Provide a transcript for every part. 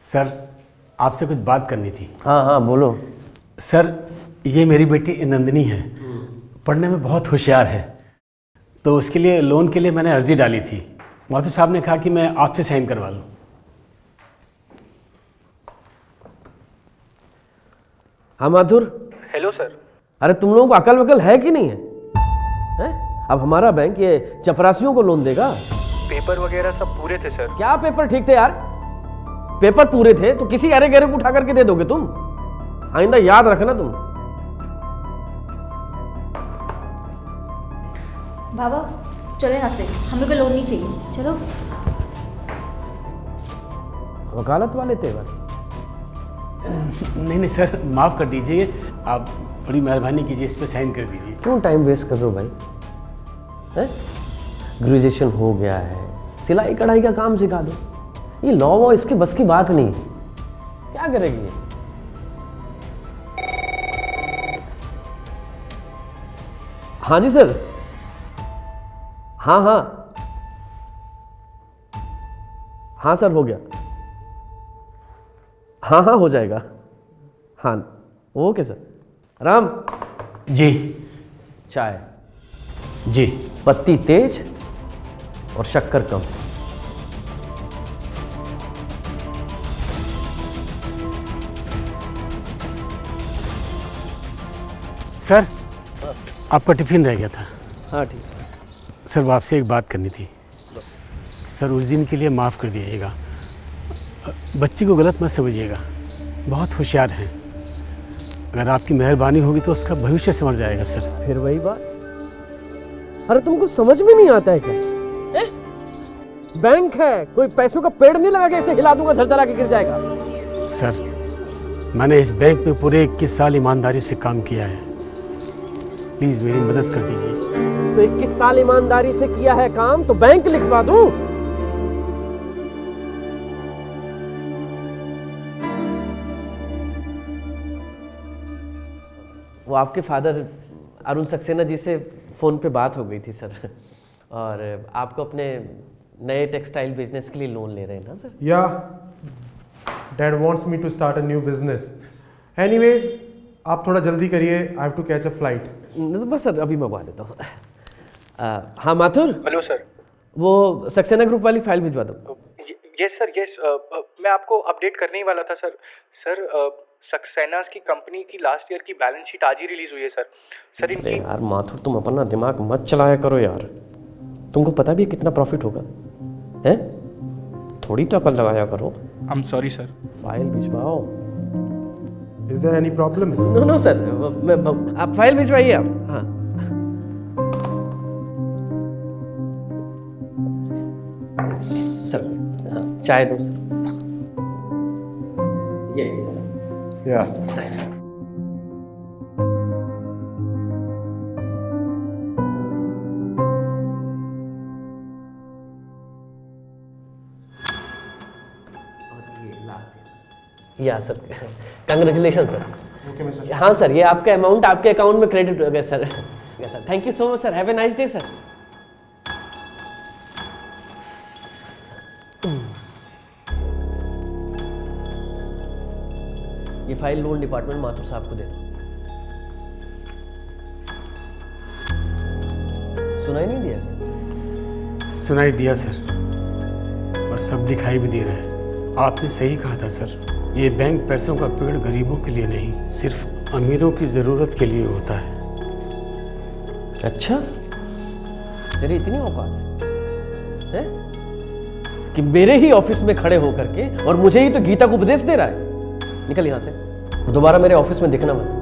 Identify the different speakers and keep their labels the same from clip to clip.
Speaker 1: Sir, आपसे कुछ बात करनी थी।
Speaker 2: हाँ हाँ बोलो।
Speaker 1: सर, ये मेरी बेटी नंदिनी है, पढ़ने में बहुत होशियार है, तो उसके लिए लोन के लिए मैंने अर्जी डाली थी। माथुर साहब ने कहा कि मैं आपसे साइन करवा लूँ।
Speaker 2: हाँ माथुर।
Speaker 3: Hello sir.
Speaker 2: अरे तुम लोगों को अकल वकल है कि नहीं है, हैं? अब हमारा बैंक ये चपरासियों को लोन देगा?
Speaker 3: पेपर वगैरह सब पूरे थे सर।
Speaker 2: क्या पेपर ठीक थे यार? पेपर पूरे थे तो किसी अरे गहरे को उठा करके दे दोगे तुम? आइंदा याद रखना तुम।
Speaker 4: बाबा चलो यहाँ से, हमें कोई लोन नहीं चाहिए, चलो।
Speaker 2: वकालत वाले तेवर।
Speaker 1: नहीं नहीं सर, माफ़ कर दीजिए, आप बड़ी मेहरबानी कीजिए, इस पर साइन कर दीजिए।
Speaker 2: क्यों टाइम वेस्ट कर रहे हो भाई? हैं? ग्रेजुएशन हो गया है, सिलाई कढ़ाई का काम सिखा दो। ये लॉ वॉ इसके बस की बात नहीं है, क्या करेगी ये? हाँ जी सर। हाँ हाँ हाँ सर, हो गया। हाँ हाँ हो जाएगा। हाँ ओके सर। राम
Speaker 1: जी
Speaker 2: चाय,
Speaker 1: जी।
Speaker 2: पत्ती तेज और शक्कर कम।
Speaker 1: सर, आपका टिफ़िन रह गया था।
Speaker 2: हाँ ठीक है।
Speaker 1: सर, वो आपसे एक बात करनी थी। सर, उस दिन के लिए माफ़ कर दीजिएगा। बच्ची को गलत मत समझिएगा, बहुत होशियार हैं। अगर आपकी मेहरबानी होगी तो उसका भविष्य संवर जाएगा सर।
Speaker 2: फिर वही बात। अरे तुमको समझ में नहीं आता है क्या? बैंक है, कोई पैसों का पेड़ नहीं लगा के ऐसे हिला दूंगा झरझरा के गिर जाएगा।
Speaker 1: सर, मैंने इस बैंक में पूरे 21 साल ईमानदारी से काम किया है, प्लीज़ मेरी मदद कर दीजिए।
Speaker 2: तो 21 साल ईमानदारी से किया है काम तो बैंक लिखवा दूं? वो आपके फादर अरुण सक्सेना जी से फ़ोन पे बात हो गई थी सर, और आपको अपने नए टेक्सटाइल बिजनेस के लिए लोन ले रहे हैं ना sir?
Speaker 5: Yeah, Dad wants me to start a new business. Anyways, आप थोड़ा जल्दी करिए, I have to catch a flight.
Speaker 2: बस सर अभी मंगवा देता हूँ। हाँ माथुर।
Speaker 3: Hello sir.
Speaker 2: वो सक्सेना ग्रुप वाली फाइल भिजवा दो।
Speaker 3: Yes sir yes. मैं आपको अपडेट करने ही वाला था सर। सर सक्सेना की कंपनी की लास्ट ईयर की बैलेंस शीट आज ही रिलीज हुई है सर। सर इनकी
Speaker 2: यार माथुर, तुम अपना दिमाग मत चलाया करो यार। तुमको पता भी है कितना प्रॉफिट होगा? हैं? थोड़ी तो अकल लगाया करो।
Speaker 3: I am sorry sir.
Speaker 2: File भिजवाओ।
Speaker 5: Is there any problem?
Speaker 2: No no sir, आप फाइल भिजवाइए आप। हाँ सर, चाय दो सर। ये
Speaker 5: Yeah.
Speaker 2: Yeah sir, congratulation sir.
Speaker 5: Okay, Mr.
Speaker 2: हाँ सर, ये आपका अमाउंट आपके अकाउंट में क्रेडिट हो गया sir. Yes sir, thank you so much sir, have a nice day sir. ये फाइल लोन डिपार्टमेंट माथुर साहब को दे दो। सुनाई नहीं दिया?
Speaker 1: सुनाई दिया सर, और सब दिखाई भी दे रहा है। आपने सही कहा था सर, ये बैंक पैसों का पेड़ गरीबों के लिए नहीं, सिर्फ अमीरों की ज़रूरत के लिए होता है।
Speaker 2: अच्छा, तेरी इतनी औकात है कि मेरे ही ऑफिस में खड़े होकर के और मुझे ही तो गीता को उपदेश दे रहा है? निकल यहां से, दोबारा मेरे ऑफिस में दिखना मत।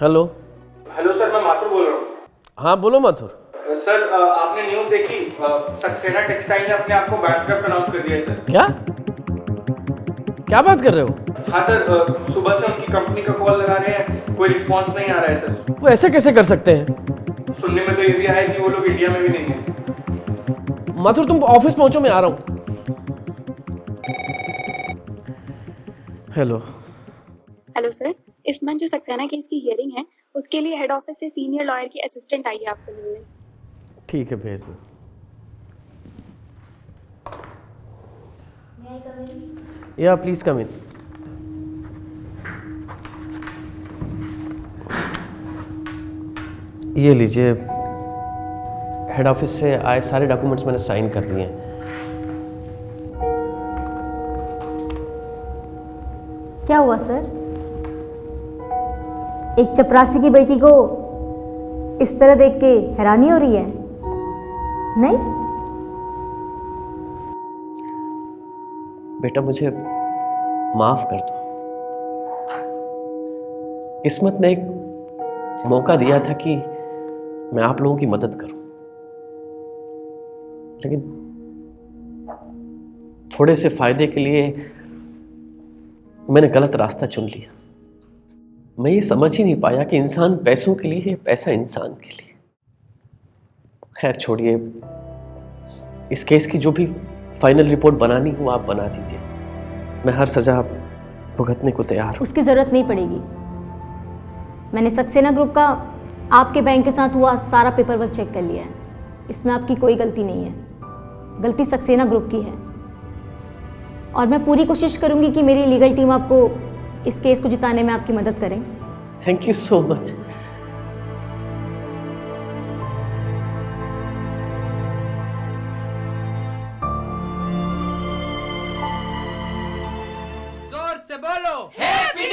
Speaker 2: हेलो।
Speaker 3: हेलो सर, मैं माथुर बोल रहा हूँ।
Speaker 2: हाँ बोलो माथुर।
Speaker 3: सर आपने न्यूज़ देखी, सक्सेना टेक्सटाइल ने अपने आप को बैंकक्रप्ट अनाउंस कर दिया है सर।
Speaker 2: क्या क्या बात कर रहे हो?
Speaker 3: हाँ सर, सुबह से उनकी कंपनी का कॉल लगा रहे हैं, कोई रिस्पांस नहीं आ रहा है सर।
Speaker 2: वो ऐसे कैसे कर सकते हैं?
Speaker 3: सुनने में तो ये भी आया कि वो लोग इंडिया में भी नहीं है।
Speaker 2: माथुर तुम ऑफिस पहुंचो, मैं आ रहा हूं। हेलो।
Speaker 6: हेलो सर, इस मंथ जो सक्सेना केस की हियरिंग है उसके लिए हेड ऑफिस से सीनियर लॉयर की असिस्टेंट आई है आपसे मिलने।
Speaker 2: ठीक है, भेज दो। या प्लीज कम इन। ये लीजिए, हेड ऑफिस से आए सारे डॉक्यूमेंट्स मैंने साइन कर दिए हैं।
Speaker 7: क्या हुआ सर? एक चपरासी की बेटी को इस तरह देख के हैरानी हो रही है? नहीं?
Speaker 2: बेटा मुझे माफ कर दो। किस्मत ने एक मौका दिया था कि मैं आप लोगों की मदद करूं, लेकिन थोड़े से फायदे के लिए मैंने गलत रास्ता चुन लिया। मैं ये समझ ही नहीं पाया कि इंसान पैसों के लिए है, पैसा इंसान के लिए। खैर छोड़िए, इस केस की जो भी फाइनल रिपोर्ट बनानी हो आप बना दीजिए, मैं हर सजा भुगतने को तैयार हूं।
Speaker 7: उसकी ज़रूरत नहीं पड़ेगी। मैंने सक्सेना ग्रुप का आपके बैंक के साथ हुआ सारा पेपर वर्क चेक कर लिया है। इसमें आपकी कोई गलती नहीं है, गलती सक्सेना ग्रुप की है। और मैं पूरी कोशिश करूंगी कि मेरी लीगल टीम आपको इस केस को जिताने में आपकी मदद करें।
Speaker 2: Thank you so much.
Speaker 8: जोर से बोलो हैप्पी